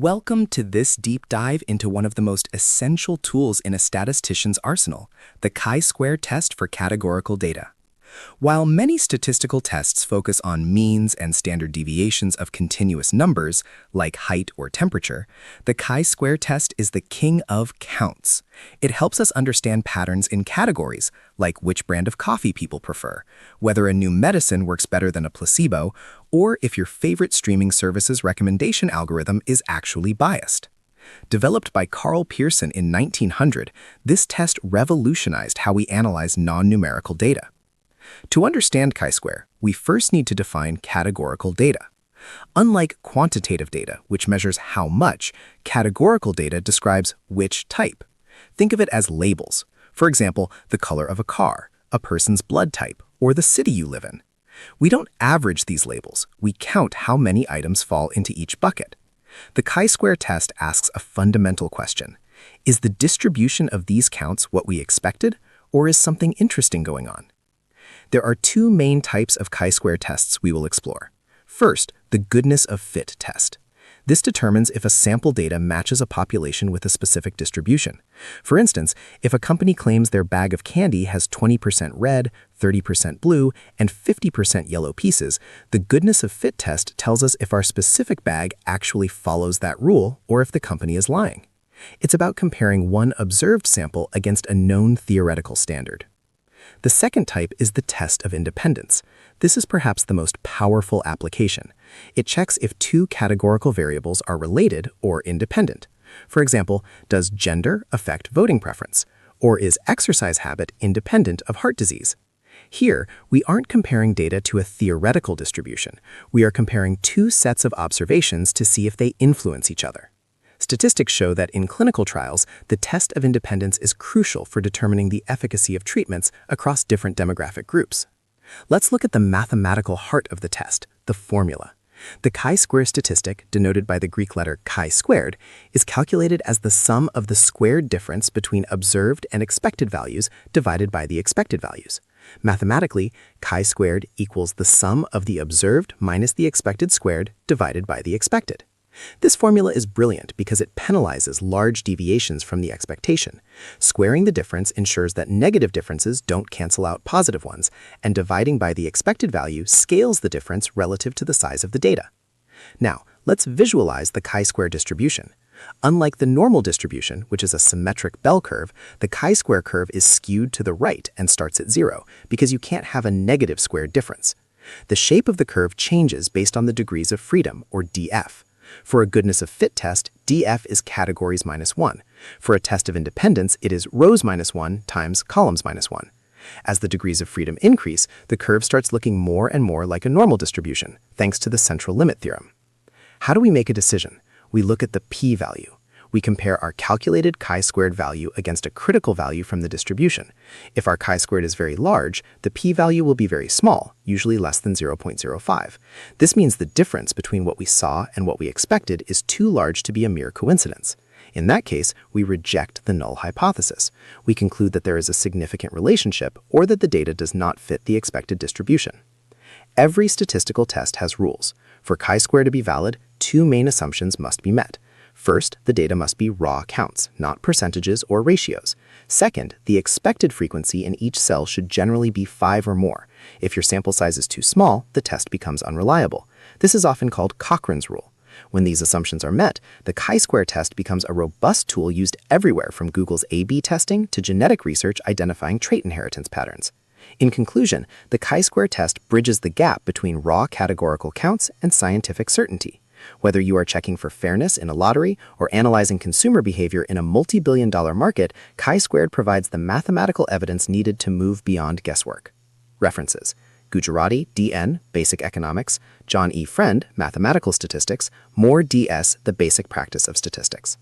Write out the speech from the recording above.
Welcome to this deep dive into one of the most essential tools in a statistician's arsenal, the chi-square test for categorical data. While many statistical tests focus on means and standard deviations of continuous numbers, like height or temperature, the chi-square test is the king of counts. It helps us understand patterns in categories, like which brand of coffee people prefer, whether a new medicine works better than a placebo, or if your favorite streaming service's recommendation algorithm is actually biased. Developed by Carl Pearson in 1900, this test revolutionized how we analyze non-numerical data. To understand chi-square, we first need to define categorical data. Unlike quantitative data, which measures how much, categorical data describes which type. Think of it as labels. For example, the color of a car, a person's blood type, or the city you live in. We don't average these labels. We count how many items fall into each bucket. The chi-square test asks a fundamental question. Is the distribution of these counts what we expected, or is something interesting going on? There are two main types of chi-square tests we will explore. First, the goodness of fit test. This determines if a sample data matches a population with a specific distribution. For instance, if a company claims their bag of candy has 20% red, 30% blue, and 50% yellow pieces, the goodness of fit test tells us if our specific bag actually follows that rule or if the company is lying. It's about comparing one observed sample against a known theoretical standard. The second type is the test of independence. This is perhaps the most powerful application. It checks if two categorical variables are related or independent. For example, does gender affect voting preference? Or is exercise habit independent of heart disease? Here, we aren't comparing data to a theoretical distribution. We are comparing two sets of observations to see if they influence each other. Statistics show that in clinical trials, the test of independence is crucial for determining the efficacy of treatments across different demographic groups. Let's look at the mathematical heart of the test, the formula. The chi-square statistic, denoted by the Greek letter chi squared, is calculated as the sum of the squared difference between observed and expected values divided by the expected values. Mathematically, chi squared equals the sum of the observed minus the expected squared divided by the expected. This formula is brilliant because it penalizes large deviations from the expectation. Squaring the difference ensures that negative differences don't cancel out positive ones, and dividing by the expected value scales the difference relative to the size of the data. Now, let's visualize the chi-square distribution. Unlike the normal distribution, which is a symmetric bell curve, the chi-square curve is skewed to the right and starts at 0 because you can't have a negative squared difference. The shape of the curve changes based on the degrees of freedom, or df. For a goodness of fit test, df is categories minus 1. For a test of independence, it is rows minus 1 times columns minus 1. As the degrees of freedom increase, the curve starts looking more and more like a normal distribution, thanks to the central limit theorem. How do we make a decision? We look at the p-value. We compare our calculated chi-squared value against a critical value from the distribution. If our chi-squared is very large, the p-value will be very small, usually less than 0.05. This means the difference between what we saw and what we expected is too large to be a mere coincidence. In that case, we reject the null hypothesis. We conclude that there is a significant relationship or that the data does not fit the expected distribution. Every statistical test has rules. For chi-square to be valid, two main assumptions must be met. First, the data must be raw counts, not percentages or ratios. Second, the expected frequency in each cell should generally be 5 or more. If your sample size is too small, the test becomes unreliable. This is often called Cochrane's rule. When these assumptions are met, the chi-square test becomes a robust tool used everywhere from Google's A/B testing to genetic research identifying trait inheritance patterns. In conclusion, the chi-square test bridges the gap between raw categorical counts and scientific certainty. Whether you are checking for fairness in a lottery or analyzing consumer behavior in a multi-billion-dollar market, chi-squared provides the mathematical evidence needed to move beyond guesswork. References: Gujarati, D.N., Basic Economics; John E. Friend, Mathematical Statistics; Moore, D.S., The Basic Practice of Statistics.